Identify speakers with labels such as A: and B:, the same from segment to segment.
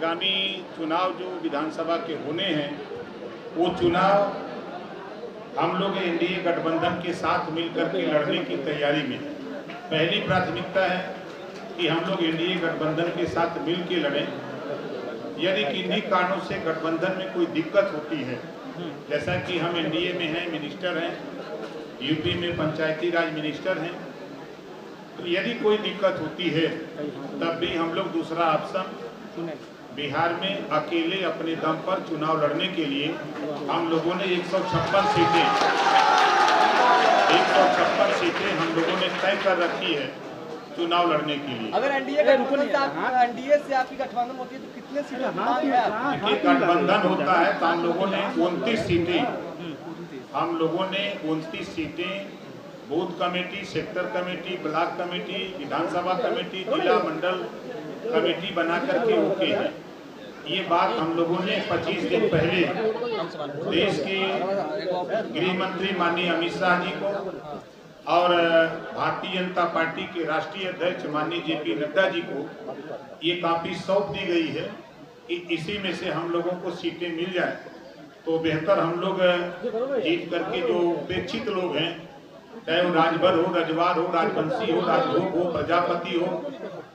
A: आगामी चुनाव जो विधानसभा के होने हैं वो चुनाव हम लोग एनडीए गठबंधन के साथ मिलकर के लड़ने की तैयारी में है। पहली प्राथमिकता है कि हम लोग एनडीए गठबंधन के साथ मिल के लड़ें। यदि किन्हीं कारणों से गठबंधन में कोई दिक्कत होती है, जैसा कि हम एनडीए में हैं, मिनिस्टर हैं, यूपी में पंचायती राज मिनिस्टर हैं, तो यदि कोई दिक्कत होती है तब भी हम लोग दूसरा ऑप्शन बिहार में अकेले अपने दम पर चुनाव लड़ने के लिए हम लोगों ने 156 सीटें हम लोगों ने तय कर रखी है चुनाव लड़ने के लिए।
B: अगर एनडीए से आपकी गठबंधन होती है तो कितने सीटें
A: गठबंधन होता है तो हम लोगों ने 29 सीटें booth committee, sector committee, block committee, विधानसभा कमेटी, जिला मंडल कमेटी बना करके ओके है। ये बात हम लोगों ने 25 दिन पहले देश के गृह मंत्री माननीय अमित शाह जी को और भारतीय जनता पार्टी के राष्ट्रीय अध्यक्ष माननीय जेपी नड्डा जी को ये काफी सौंप दी गई है कि इसी में से हम लोगों को सीटें मिल जाए तो बेहतर हम लोग जीत करके जो उपेक्षित लोग हैं, चाहे वो राजभर हो, रजवार हो, राजवंशी हो, राजभोग हो, प्रजापति हो,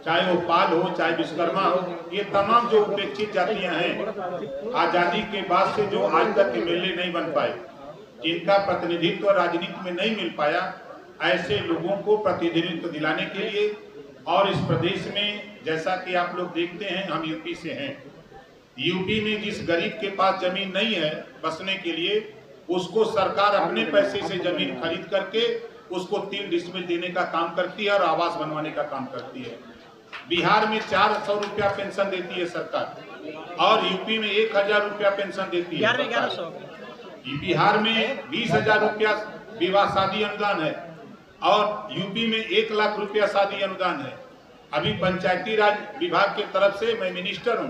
A: चाहे वो पाल हो, चाहे विश्वकर्मा हो, ये तमाम जो उपेक्षित जातियां हैं, आजादी के बाद से जो आज तक एमएलए नहीं बन पाए, जिनका प्रतिनिधित्व राजनीति में नहीं मिल पाया, ऐसे लोगों को प्रतिनिधित्व दिलाने के लिए और इस प्रदेश में जैसा कि आप लोग देखते हैं, हम यूपी से हैं, यूपी में जिस गरीब के पास जमीन नहीं है बसने के लिए, उसको सरकार अपने पैसे से जमीन खरीद करके उसको 3 डिसमिल देने का काम करती है और आवास बनवाने का काम करती है। बिहार में 400 रुपया पेंशन देती है सरकार और यूपी में 1000 रुपया पेंशन देती है सरकार। बिहार में 20,000 रुपया विवाह शादी अनुदान है और यूपी में 1 लाख रुपया शादी अनुदान है। अभी पंचायती राज विभाग की तरफ से मैं मिनिस्टर हूँ,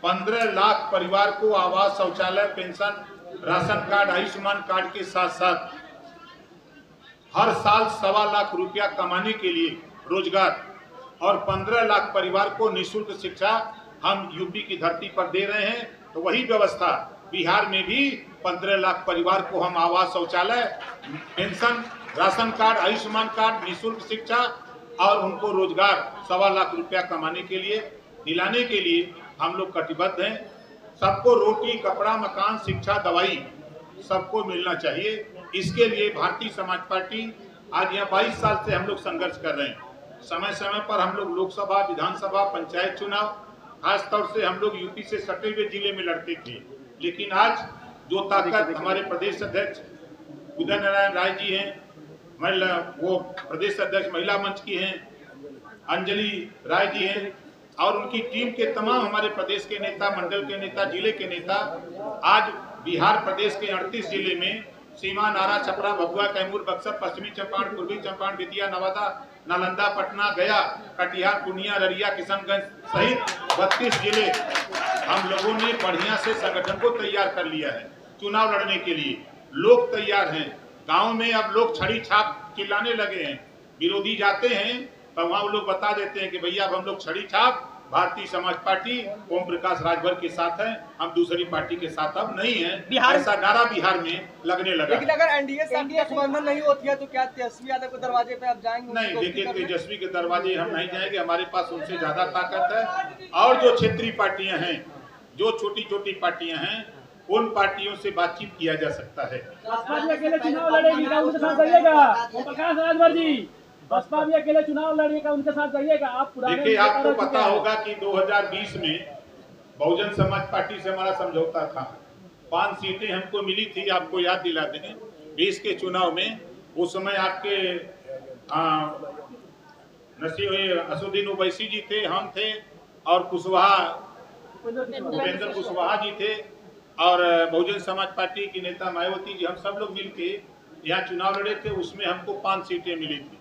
A: 15 लाख परिवार को आवास, शौचालय, pension, ration card, Ayushman card के साथ साथ हर साल 1.25 लाख रुपया कमाने के लिए रोजगार और 15 लाख परिवार को निःशुल्क शिक्षा हम यूपी की धरती पर दे रहे हैं। तो वही व्यवस्था बिहार में भी 15 लाख परिवार को हम आवास, शौचालय, pension, ration card, Ayushman card, निःशुल्क शिक्षा और उनको रोजगार 1.25 लाख रुपया कमाने के लिए, दिलाने के लिए हम लोग कटिबद्ध हैं। सबको रोटी, कपड़ा, मकान, शिक्षा, दवाई सबको मिलना चाहिए। इसके लिए भारतीय समाज पार्टी आज यहाँ 22 साल से हम लोग संघर्ष कर रहे हैं। समय समय पर हम लोग लोकसभा, विधानसभा, पंचायत चुनाव, खास तौर से हम लोग यूपी से सटे हुए जिले में लड़ते थे, लेकिन आज जो ताकत हमारे प्रदेश अध्यक्ष उदय नारायण राय जी हैं, वो प्रदेश अध्यक्ष महिला मंच की हैं, अंजलि राय जी हैं और उनकी टीम के तमाम हमारे प्रदेश के नेता, मंडल के नेता, जिले के नेता आज बिहार प्रदेश के 38 जिले में सीमा, नारा, छपरा, भभुआ, कैमूर, बक्सर, पश्चिमी चंपारण, पूर्वी चंपारण, बेतिया, नवादा, नालंदा, पटना, गया, कटिहार, पूर्णिया, ररिया, किशनगंज सहित 32 जिले हम लोगों ने बढ़िया से संगठन को तैयार कर लिया है चुनाव लड़ने के लिए। लोग तैयार हैं। गाँव में अब लोग छड़ी छाप चिल्लाने लगे हैं। विरोधी जाते हैं तो वहाँ लोग बता देते हैं कि भैया अब हम लोग छड़ी छाप भारतीय समाज पार्टी ओम प्रकाश राजभर के साथ हैं, हम दूसरी पार्टी के साथ अब नहीं है। ऐसा नारा बिहार में लगने लगा।
B: लेकिन अगर एनडीए से गठबंधन नहीं होती है तो क्या तेजस्वी यादव के दरवाजे पे आप जाएंगे?
A: नहीं, देखिए तेजस्वी के दरवाजे हम नहीं जाएंगे। हमारे पास उनसे ज्यादा ताकत है और जो क्षेत्रीय पार्टियां हैं, जो छोटी छोटी पार्टियां हैं, उन पार्टियों से बातचीत किया जा सकता है।
C: बसपा भी अकेले चुनाव लड़ेगा, उनके साथ जाइएगा आप?
A: देखिए, आपको पता होगा कि 2020 में बहुजन समाज पार्टी से हमारा समझौता था। 5 सीटें हमको मिली थी, आपको याद दिला दें 20 के चुनाव में। उस समय आपके असुद्दीन ओवैसी जी थे, हम थे और उपेंद्र कुशवाहा जी थे और बहुजन समाज पार्टी की नेता मायावती जी, हम सब लोग मिलके यहाँ चुनाव लड़े थे। उसमें हमको 5 सीटें मिली थी।